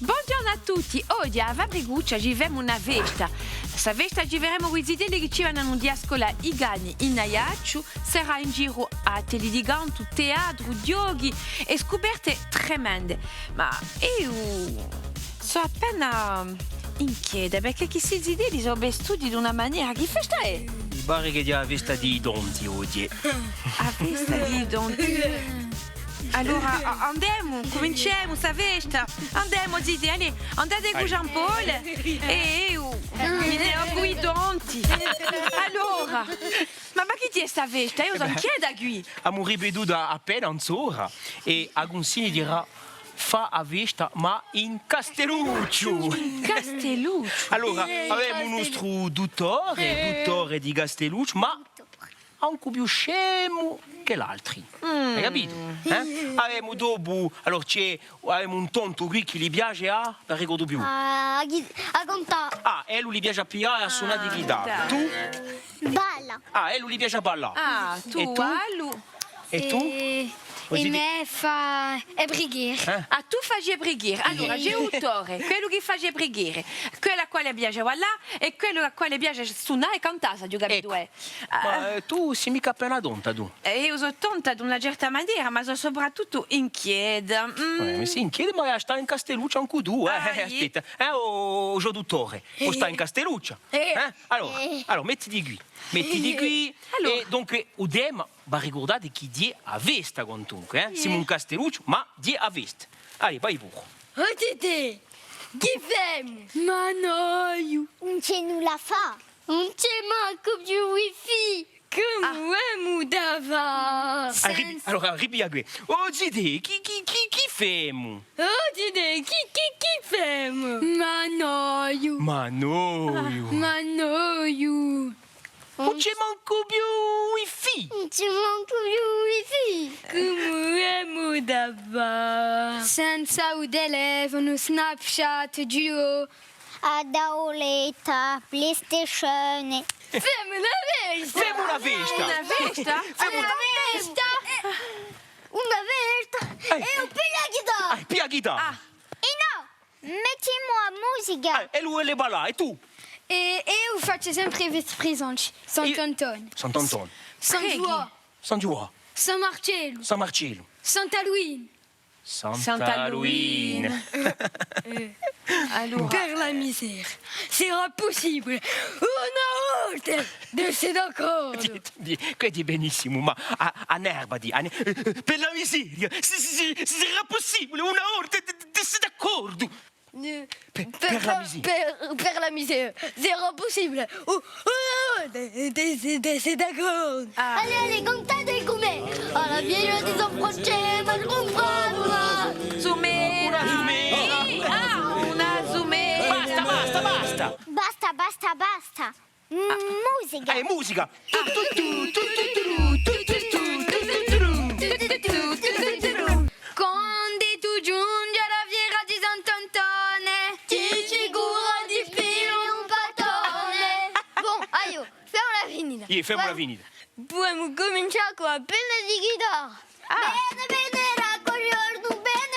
Buongiorno a tutti, oggi a Vabriguccia vivremo una festa. Questa festa vivremo visitare che ci vanno di scuola i gani in Ayaccio, sarà in giro a Telediganto, teatro, giochi e scoperte tremende. Ma io sono appena inquieta perché chi si zidelli sono vestiti di una maniera. Che festa è? Mi pare che dia festa di denti oggi. A festa di denti. Allora andiamo, cominciamo questa festa. Andiamo, ziti, andate con Jean Paul e io mi devo i denti. Allora, ma chi ti è sta festa? Io sono chieda qui. Abbiamo ripetuto appena un'ora e Agonsini dirà fa a festa ma in Castelluccio. Castelluccio. Allora, abbiamo un nostro dottore di Castelluccio, ma anche più scemo che l'altri. Hai capito? Abbiamo dopo, allora abbiamo un tonto qui che gli piace a, non ricordo più. A contare. Ah, e lui gli piace a pigliare e a suonare di chitarra. Tu? Balla. Ah, e lui gli piace a ballare. Ah, tu, E tu? Allo. E tu? E me fa è preghiere. Ah, tu fai preghiere. Allora, c'è un autore, quello che fa preghiere, quello a quale piace voilà e quello a quale piace suonare e cantare, io capito? Ma tu sei mica appena tonta, tu. Io sono tonta di una certa maniera, ma sono soprattutto inquieta. Mi si inchiede, ma sta in Castelluccia anche tu, aspetta. O dottore, o sta in Castelluccia. Allora, mettiti qui. Allora. E dunque, udem, va ricordate chi die a vesta comunque, Siamo in Castelluccia, ma die a vesta. Allora, vai pure. Oh tete, che fai? Ma noio, Non c'è nulla fa. non c'è manco più wifi. Come mudava? Allora, ripia qui. Oh, zide, chi femo? Oh tete, chi fai? Ma noio, Ma noi. ma noio. Non c'è manco più wifi. Non c'è manco più wifi. Come mudava? Senza un telefono, Snapchat, Duo. Ad Auletta, PlayStation. Femme la vesta! Femo una festa. Una festa? Una vesta. Una vesta. E un pigliaghita. Pia chitarra. E no, mettiamo a musica. E lui le balla, e tu? E io faccio sempre i vesti presenti. Sant'Antonio, Sant'Antonio, San Giua, San Giovanni, San Marcello, San Marcello, Santa Luina. Santa Luina. Allora, Per la misère, sarà possibile una volta di essere d'accordo. Credi benissimo, ma a nervati, per la miseria, sarà possibile una volta di essere d'accordo. Per la miseria. Per la misère, sarà possibile una volta di essere d'accordo. Allez, contate com'è. Alla vieille di San Francesco, ma comprarla. zumera. Una zumera. Una zumera. Basta. Basta. Musica. Musica. Quando tu giungi alla fiera di Sant'Antone, ti figura di filo un patone. Bon, aio, fermola finita. Fermo la finita. Possiamo cominciare con la penna di chitarra. Bene, raccogliorno, bene,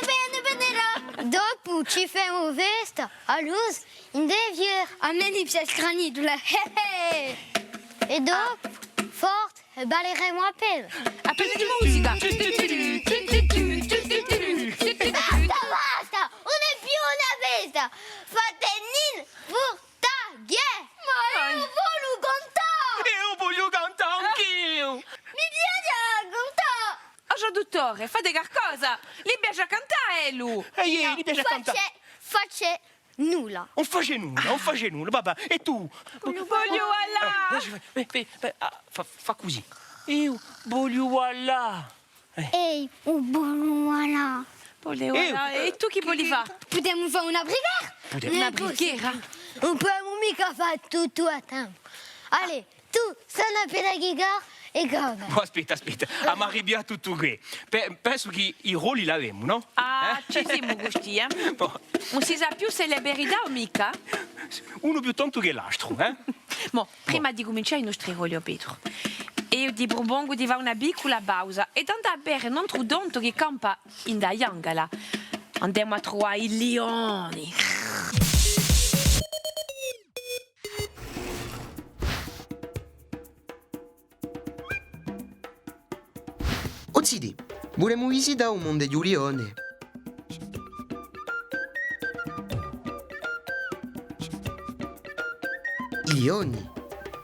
Dopo ci facciamo festa a luz in devier. A me i pièces granit. E dopo, forte, balleremo a pelle. Appena di musica. Basta, non è più una festa. Fate nil furtaglie. Ma io voglio cantare. Io voglio cantare anch'io. Mi piace cantare. Oh, dottore, fate qualcosa. Gli piace cantare, lui. E gli piace cantare. Face nulla. Non face nulla, papà. E tu? Voglio voilà. Fa così. Io voglio voilà. Ehi, un buon voilà. Voglio voilà. E tu chi volevi fare? Possiamo fare una preghiera? Una preghiera? Non possiamo mica fare tutto a tempo. Allez, tu suona per la chitarra E come? Oh, aspetta, abbiamo arrabbiato tutto qui. Penso che i ruoli l'avremo, no? Ah, ci siamo gusti, eh? Boh, Non si sa più se è verità o mica. uno più tonto che l'altro, eh? Mo, prima di cominciare i nostri ruoli, Pietro. Io di propongo di fare una piccola pausa e tanto a bere non trodonto che campa in da Yangala. Andiamo a trovare i leoni. Ozzidi, vorremmo visitare un mondo di leone. I leoni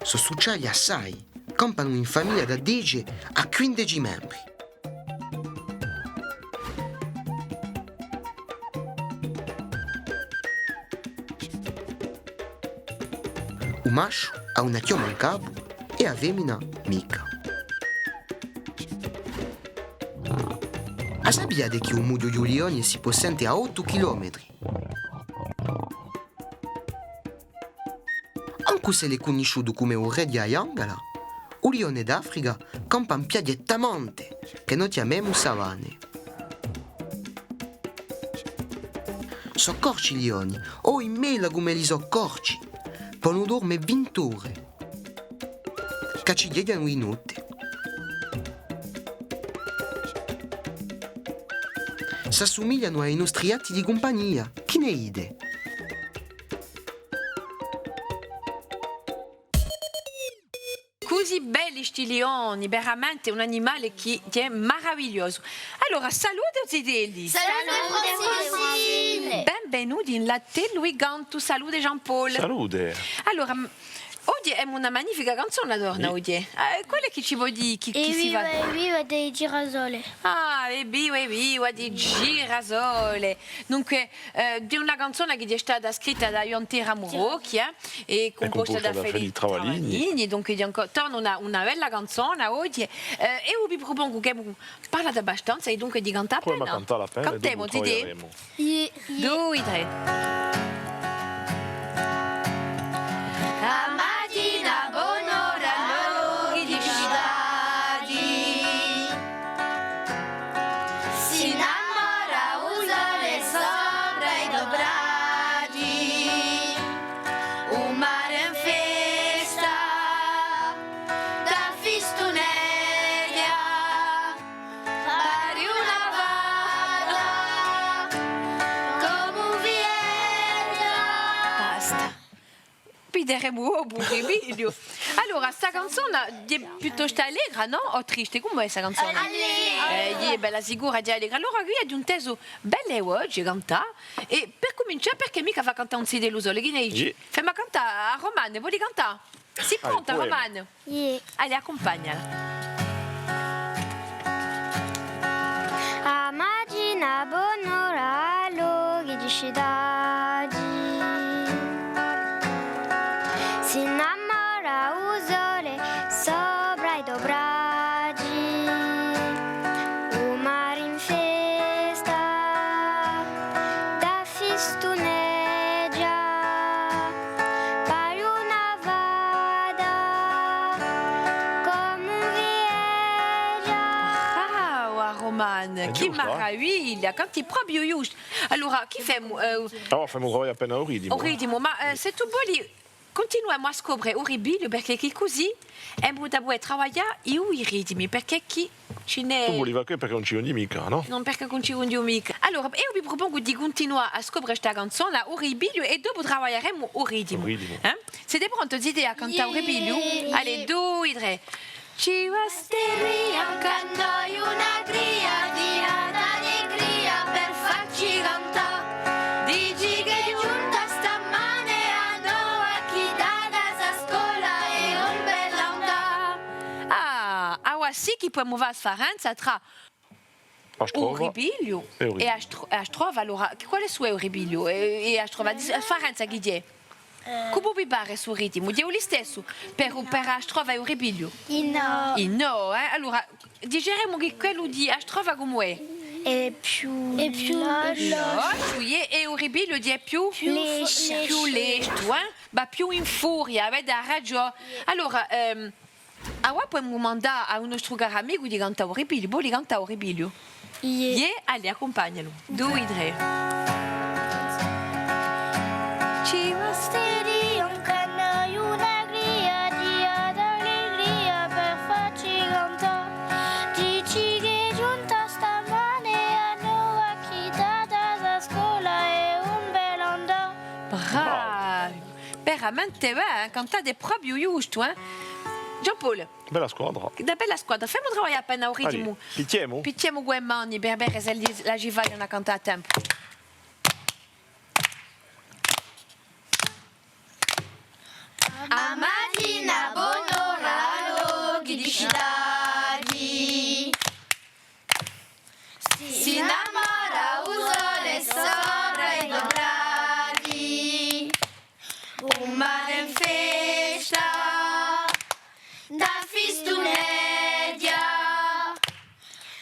sono sociali assai, campano in famiglia da 10 a 15 membri. Il maschio ha una chioma al capo e la femmina mica. A sappiate che un muso di leoni si può sentire a 8 km? Anche se è conosciuto come un re di Ayangala, il leone d'Africa campa in piedi tamante, che noi chiamiamo savane. Soccorci i leoni, o in mela come li soccorci, possono dormire 20 ore, che ci diano in notte. Si assomigliano ai nostri atti di compagnia, chi ne ride? Così belli sti leoni, veramente un animale che è meraviglioso. Allora, salute Zideli. Salute Francine! Benvenuti in Latte Louis Gantu, salute Jean-Paul. Salute. Allora, oggi è una magnifica canzone, Adorna, oggi. Qual è che ci vuoi dire? Chi si va? Evviva dei girasole. Ah, evviva di girasole. Dunque, di una canzone che è stata scritta da Ionte Ramurocchi e composta da Felice Travaglini. Dunque, torna una bella canzone oggi. E io vi propongo che parla abbastanza e dunque di cantare Come cantare la pena? Cantiamo, ti dico. 2, 3. Allora, sta canzone è piuttosto allegra, no? O triste? Come è sta canzone? Allegra! È bella sicura di allegra. Allora, qui è un testo bello oggi, canta. E per cominciare, perché mica fa cantare un CD dell'usole? Che ne dici? Fammi cantare a Romane, vuoi cantare? Si pronta, Romane? Allez, accompagnala. Amagina bonora loghi di cidade. Si innamora usole sopra i dobraggi. Un mare in festa da fistuneggia. Pari una vada come un vieggia. Ah, Romane, che meraviglia, canti proprio giusto. Allora, chi fa? Facciamo un appena ridimo. Un ritmo, ma se tu vuoi continuiamo a scoprire un ribilio perché chi così è molto buono lavorare io i ritmi perché chi ce n'è. Tu volevi che perché non ci vendi mica, no? Non perché non ci vendi mica. Allora, io vi propongo di continuare a scoprire questa canzone, un ribilio e dopo lavoreremo un ritmo. Siete pronti Zide a cantare un ribilio? Allez, 2, 3. Ci Anche noi una cria di allegria per farci cantare. Dici che è giunta stamane a noi chi da casa scuola e un bell'andà. Ah, sì che possiamo fare la differenza tra un ribilio e a strova. Allora, qual è il suo ribilio e a strova? La differenza che c'è? Come vi pare sul ritmo? È lo stesso per a strova e un ribilio? No, allora digeremo che quello di a strova come è? È più veloce e un ribilio è più lesto, va più in furia, avete ragione. Allora, Allora possiamo mandare a un nostro caro amico di Cantauri Bilio, di Cantauri Bilio. Yeah. Allez, accompagnalo. 2 e 3. Ci Stedi un canno, una gria, dia d'allegria per farci cantare. Dici che è giunta stamane a nuova chitata da scuola e un bel andare. Bravo. Veramente bene, cantate proprio giusto, eh? Jean-Paul, Bella squadra. da bella squadra, fammi lavorare appena un ritmo. Pitiemo? Picchiamo due mani per bere se la givaglia non canta a tempo. A mattina buon'ora, chi di cittadi. Si innamora un sole sopra i dovrati. Un mare in festa, da fistunedia,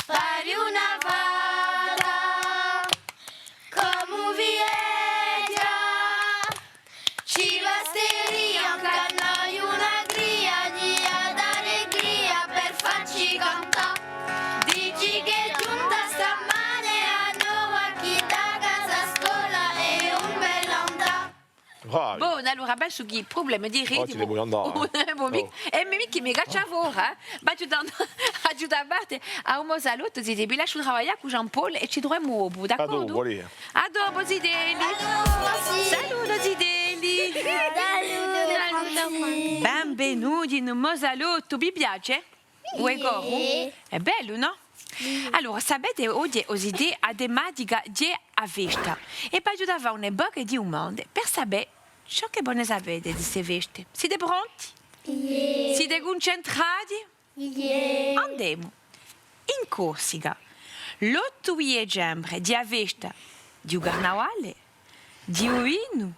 pari una vada, come un viedia. Ci basteria un cannaio, una gria, dia d'allegria per farci cantare. Dici che è giunta stamane a nuova chi da casa scuola e un bel andare. Bravi. Buon, allora adesso chi problema di ritmo. ti devo andare. E mi che mi gaccia ora, ma aiuta a parte a un saluto, ziti, vi lascio lavorare con Jean-Paul e ci troviamo dopo, A d'accordo? dopo, lì. A dopo, Zideli. Saluto, Zideli. Benvenuti in un mosalotto, vi piace? Vuoi corro? È bello, no? Allora, sapete, oggi ho idee a tematica di a vista e per aiutare una bocca di un mondo per sapere ciò che voi ne sapete di queste veste. Siete pronti? Siete concentrati? Andiamo. In Corsica, l'8 dicembre di Avesta, di Carnavale, di Uino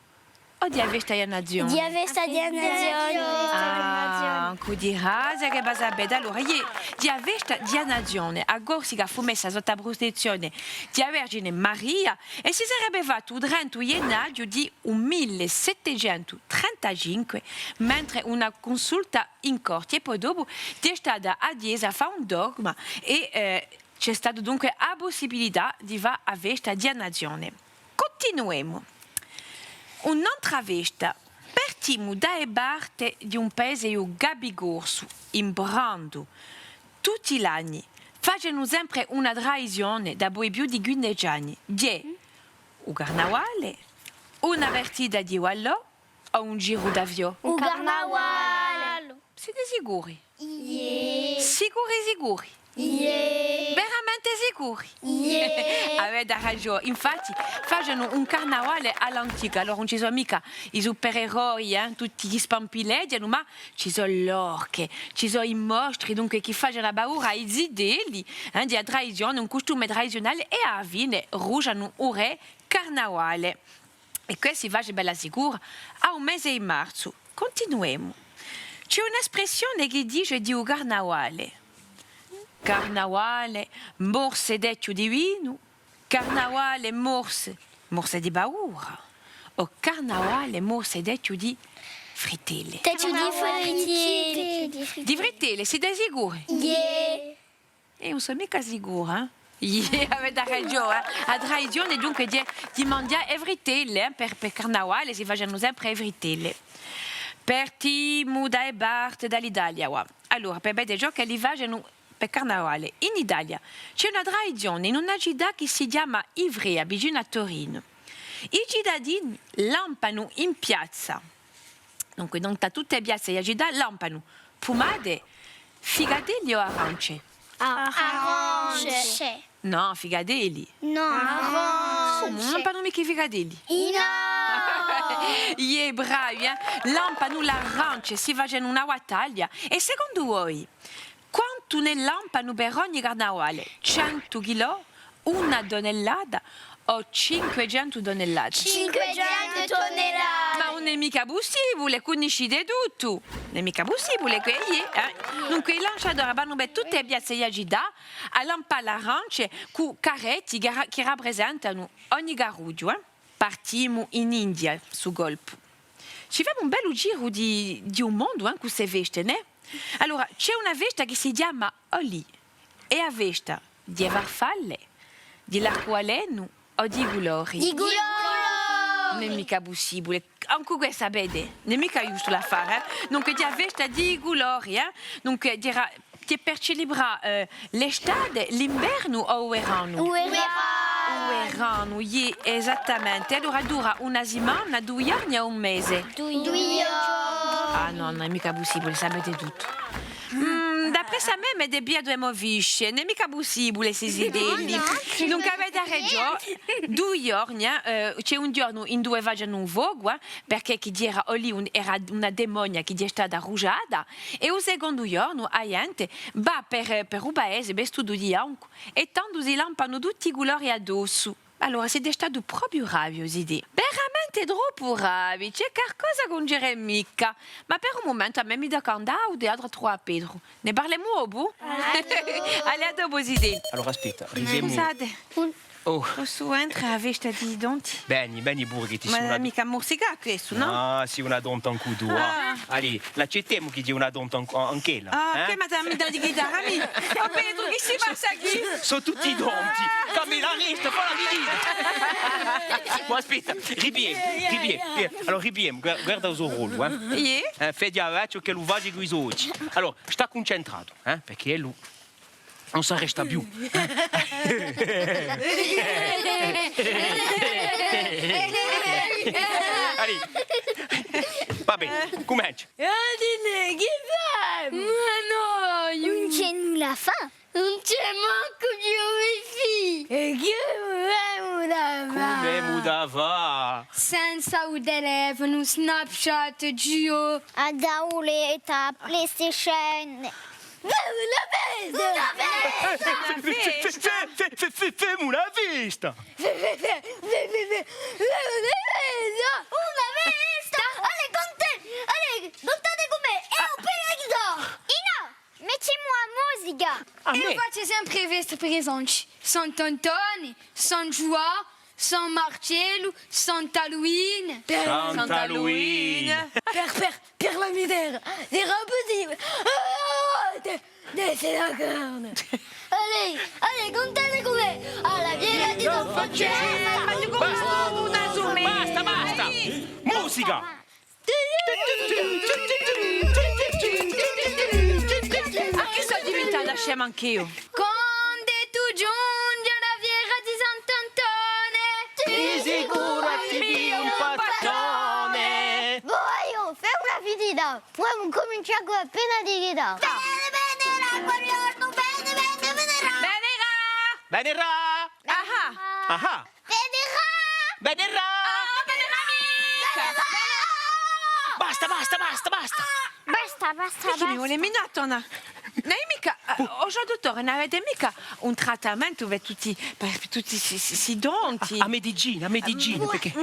o di Avesta di Nazione? Di Avesta di Nazione. Ah, di rasa che va sapere. Allora, di Avesta di Nazione, a Corsica fu messa sotto protezione di Vergine Maria e si sarebbe fatto il 30 gennaio di 1735, mentre una consulta in corte e poi dopo è stata adesa a fare un dogma e c'è stata dunque la possibilità di fare Avesta di Nazione. Continuiamo. Un'altra vesta. Partiamo dalle parti di un paese Gabigorsu, in Brando. Tutti gli anni facciano sempre una tradizione da più di 15 anni. Di un carnavale, una partita di wallò o un giro d'avvio. Un carnavale. Siete sicuri? Yeah. Sicuri? Yeah. Veramente sicuri? Yeah. Avete ragione, infatti facciano un carnavale all'antica, allora non ci sono mica i supereroi, tutti gli spampileggi, ma ci sono le orche, ci sono i mostri, dunque chi fa la paura ai zideli, di tradizione, un costume tradizionale e a fine rugiano un re carnavale. E questo si fa bella sicura a un mese di marzo. Continuiamo. C'è un'espressione che dice di un carnavale. Carnavale, morse d'ecchio di vino, carnavale, morse di paura, o carnavale, morse d'ecchio di frittelle. T'as-tu dit frittelle? Di frittelle, siete sicuri? Yeah. E non sono mica sicura, avete ragione. La tradizione dunque di mangiare le frittelle, per carnavale si facciano sempre le frittelle. Partiamo dalle parti dall'Italia. Allora, per vedere ciò che li facciano per carnavale in Italia c'è una tradizione in una città che si chiama Ivrea, vicino a Torino. I cittadini lampano in piazza, dunque non da tutte le piazze della città lampano pomade, figadelli o arance? Arance. No, figadelli. No. Arance. Non lampano mica i figadelli. No. Bravi, lampano l'arance, si facciano una battaglia. E secondo voi quanto ne lampano per ogni carnavale? 100 kg, una tonnellata o 500 tonnellate? 500 tonnellate. Ma non è mica possibile, conoscete tutto. Non è mica possibile, Dunque i lanciatori vanno per tutte le piazze di città a lampare l'arance con carretti che rappresentano ogni garuglio. Partiamo in India, su Golfo. Ci facciamo un bello giro di un mondo con queste veste, ne? Allora, c'è una festa che si chiama Oli. È la festa di farfalle, di l'acqualenu o di gulori. Di Gulori! Non è mica possibile. Anche questa vede, non è mica giusto la fare. Dunque, di la festa di gulori, Dunque, dirà che per celebrare l'estate, l'inverno o verano? Verano, sì, esattamente. Allora dura una settimana, 2 giorni o un mese? 2 giorni. Ah no, non è mica possibile, sapete tutto. D'après ça même, des biens de movisce, non è mica possibile si sidelli. Non avete ragione, 2 giorni, c'è un giorno in due vagiano un vogue, perché chi era lì era una demonia che è stata rugiata, e il secondo giorno, a gente, va per un paese vestito di bianco, e tanto si lampano tutti i colori addosso. Allora, siete stati proprio bravi, idee. Veramente troppo bravi. C'è qualcosa che non c'era mica. Ma per un momento a me mi dà candato e altro troppo a Pedro. Ne parliamo dopo? Allez, a dopo, idee. Allora aspetta, arriviamo. Scusate, Oh, posso entrare a vesta di denti? bene pure che ti Ma una... mica morsica questo, no? Ah, sì, una donta in cudo. Allora, l'accettiamo che c'è una donta anche là. Ah, che madame mi dà di chitarra, mi? Oh, Pedro, che si passa qui? Sono tutti donti. Camilla, resta, fa la visita. Ma aspetta, ripiemo. Allora, ripiemo, guarda il suo ruolo, Yeah. Fai di avvaccio che lo vadi con i occhi. Allora, sta concentrato, perché lui non si resta più. Allora, va bene, comincia. Ma no, non c'è nulla fa. Non c'è manco geografia. E che volevamo da Come muda va? Senza un telefono, Snapchat, Gio. A Dauleta, PlayStation. Una festa! Femo una festa! Una festa! Allez, contate con me! E un periodico! Ina, mettiamo a musica! Eu faccio sempre feste presenti. Sant'Antoni, San Giua, San Marcello, Sant'Halloween. Santa Luina! Per la misera, des robes Desce la carne. Allez, contate con me! Alla fiera di Don Francesco! Basta! Musica! A che sto diventando scema anch'io? Quando tu giungi alla fiera di Sant'Antone, Di sicuro attivi un pattone! Voglio, fai una finita! Poi cominciare con appena di chitarra! Benerà! Ah, Benerà! Basta! perché mi vuole minatona? Non è mica, dottore, non avete mica un trattamento per tutti questi denti? A Medellin, perché?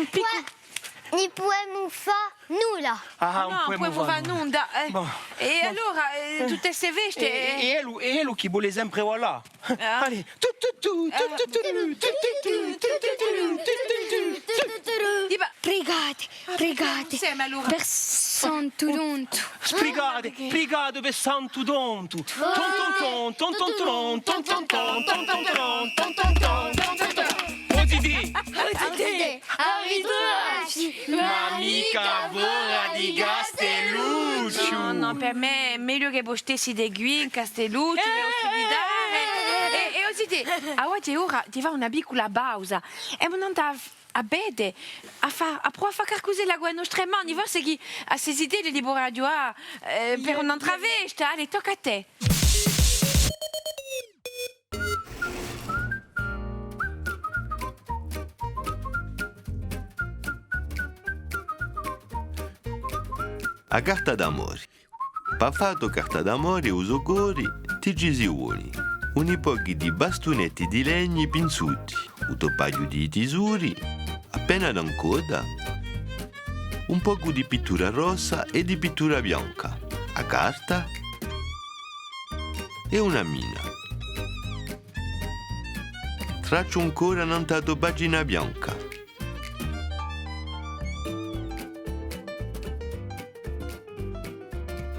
Ne possiamo fare nulla! Non può fare nulla. E allora, tutte queste feste... E lui che vuole sempre voilà. Allez, pregate, Insieme allora. per Santo Donto. Pregate per Santo Donto. Arrivederci! Ma mica vorrà di Castelluccio. No, per me è meglio che voi stessi di qui in Castelluccio, e così oggi ora ti fa una piccola pausa e non a bere, a provare a fare qualcosa la nostra mano, forse che a queste idee di radio per un'altra festa. Allez, tocca a te. A carta d'amore. Pafato carta d'amore uso cori, tigisioni. Un pochi di bastonetti di legni pinzuti, un topaio di tesori, appena d'ancoda, un poco di pittura rossa e di pittura bianca, a carta e una mina. Traccio ancora nantato pagina bianca.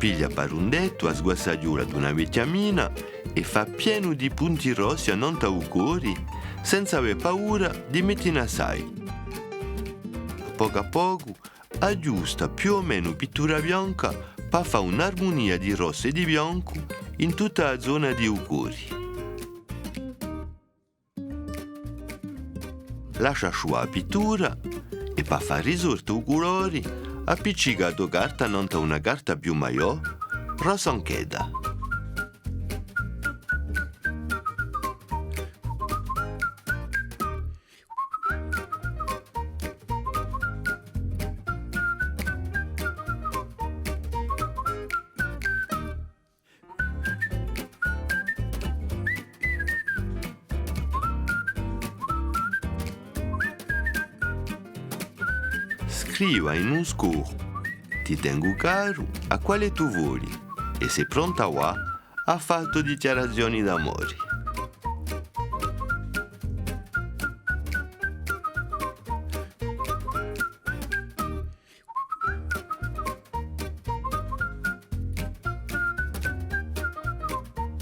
piglia parundetto a sguassagliura d'una vecchia mina e fa pieno di punti rossi a non taucori, senza aver paura di mettere assai. Poco a poco aggiusta più o meno pittura bianca per fare un'armonia di rosso e di bianco in tutta la zona di Ucori. Lascia asciugare la pittura e per far risorto i colori appiccicato carta non da una carta più maiò, rosa anch'eda. Scriva in un scuro, ti tengo caro a quale tu voli e sei pronta ha fatto dichiarazioni d'amore.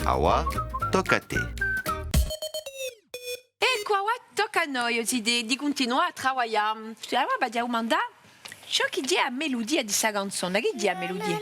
Awa, tocca a te. E qua tocca a noi di continuare a lavorare. Allora, di domanda, ciò che dia a melodia di questa canzone, che dia a melodia?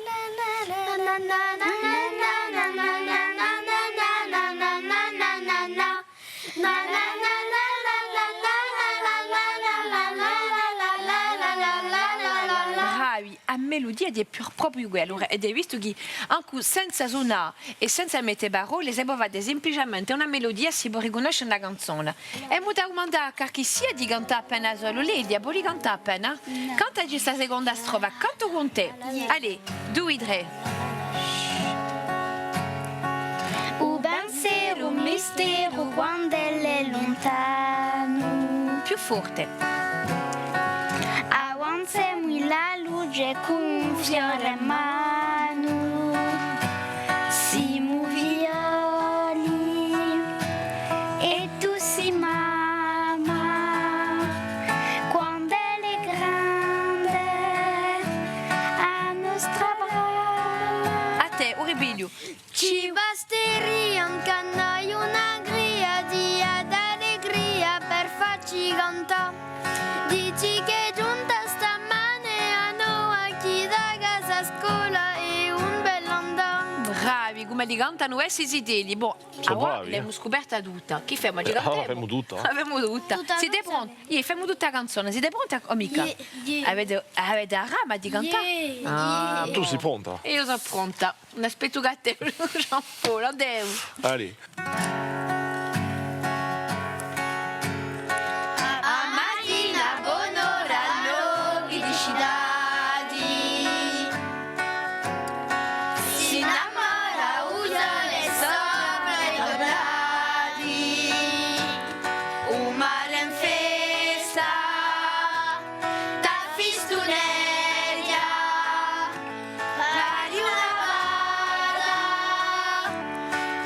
Bravi, a melodia è proprio quello. Ed hai visto che anche senza suonare e senza mettere parole, si può fare semplicemente una melodia si può riconoscere una canzone. E mi domanda che sia di cantare appena solo lei, di può cantare appena? Canta questa seconda strofa, canto con te. Allez, 2, 3. Un pensiero, un mistero quando è lontano. Più forte. Avanzami la luce con un fiore in mano. Siamo violi e tu sei mamma. Quando è grande a nostra brama. A te, Uribilio. Ci basteria anche a noi una gria di allegria per farci cantare. Dici che è giunta stamane a noi chi da casa a scuola è un bel andare. Bravi, come li cantano essi zitelli. Boh, Sono allora bravi, l'abbiamo scoperta tutta. Chi fai? Ma ci cantiamo? Abbiamo tutto. Abbiamo tutta. Tutta Siete canzone. pronti? Facciamo tutta la canzone. Siete pronti, amica? Avete la rama di cantare? Ah, Tu sei pronta? io sono pronta. Non aspetto che te Jean-Paul, addio. Allez. A mattina buon'ora luoghi di cidadi. Si innamora usale sopra i dovrati. Un mare in festa, da fistuneria. Pari una vada,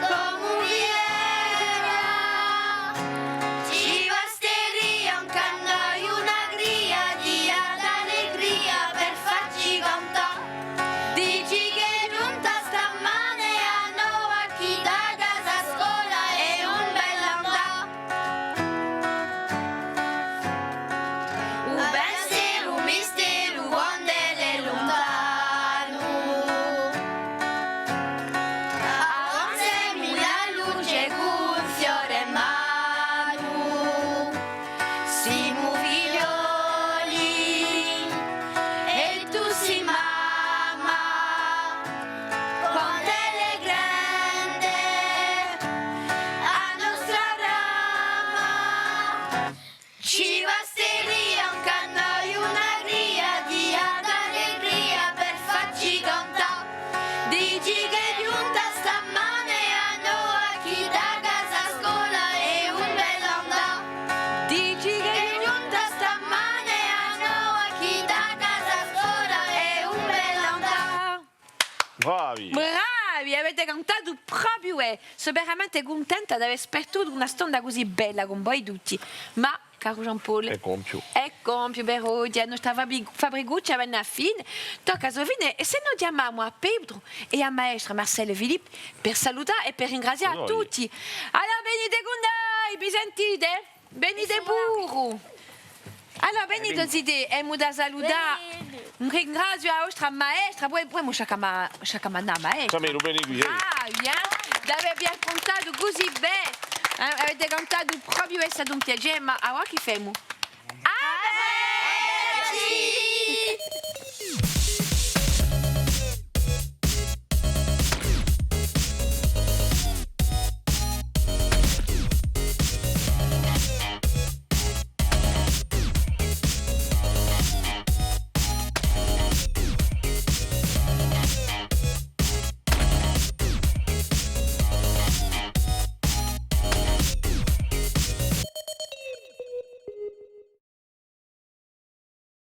come un viera. Ci basteria un cannaio, una gria di allegria per farci cantare. Dici che è giunta stamane a noi chi da casa a scuola è un bel andare. Un pensiero, un mistero quando è lontano. Avanzami la luce con fiore in mano. Siamo figlioli e tu sei mamma. Quando è grande a nostra brama. Ci basteria un cannaio, una gria di allegria per farci cantare. Dici che è giunta stamane a noi chi da casa a scuola è un bel andare. Dici che è giunta stamane a noi chi da casa a scuola è un bel andare. Bravi. Bravi, avete cantato proprio. Sono veramente contenta di aver sperduto una stonda così bella con voi tutti. Ma caro Jean Paul. È compio. È compio, Berodi, a nostra Fabrigucci a una fine. Tocca a Sovine, e se noi chiamiamo a Pedro e a maestra Marcella e Filippo per salutare e per ringraziare Noi. tutti. Allora, venite con noi, vi sentite? Venite pure. Allora, venite, zide, e mu da salutare. Un ringrazio a nostra maestra, poi mi sciacama maestra. Camilo, vieni qui. Ah, bien, d'aver bien contato così bene. Avete cantato proprio, è stato un piacere, ma ora che famo?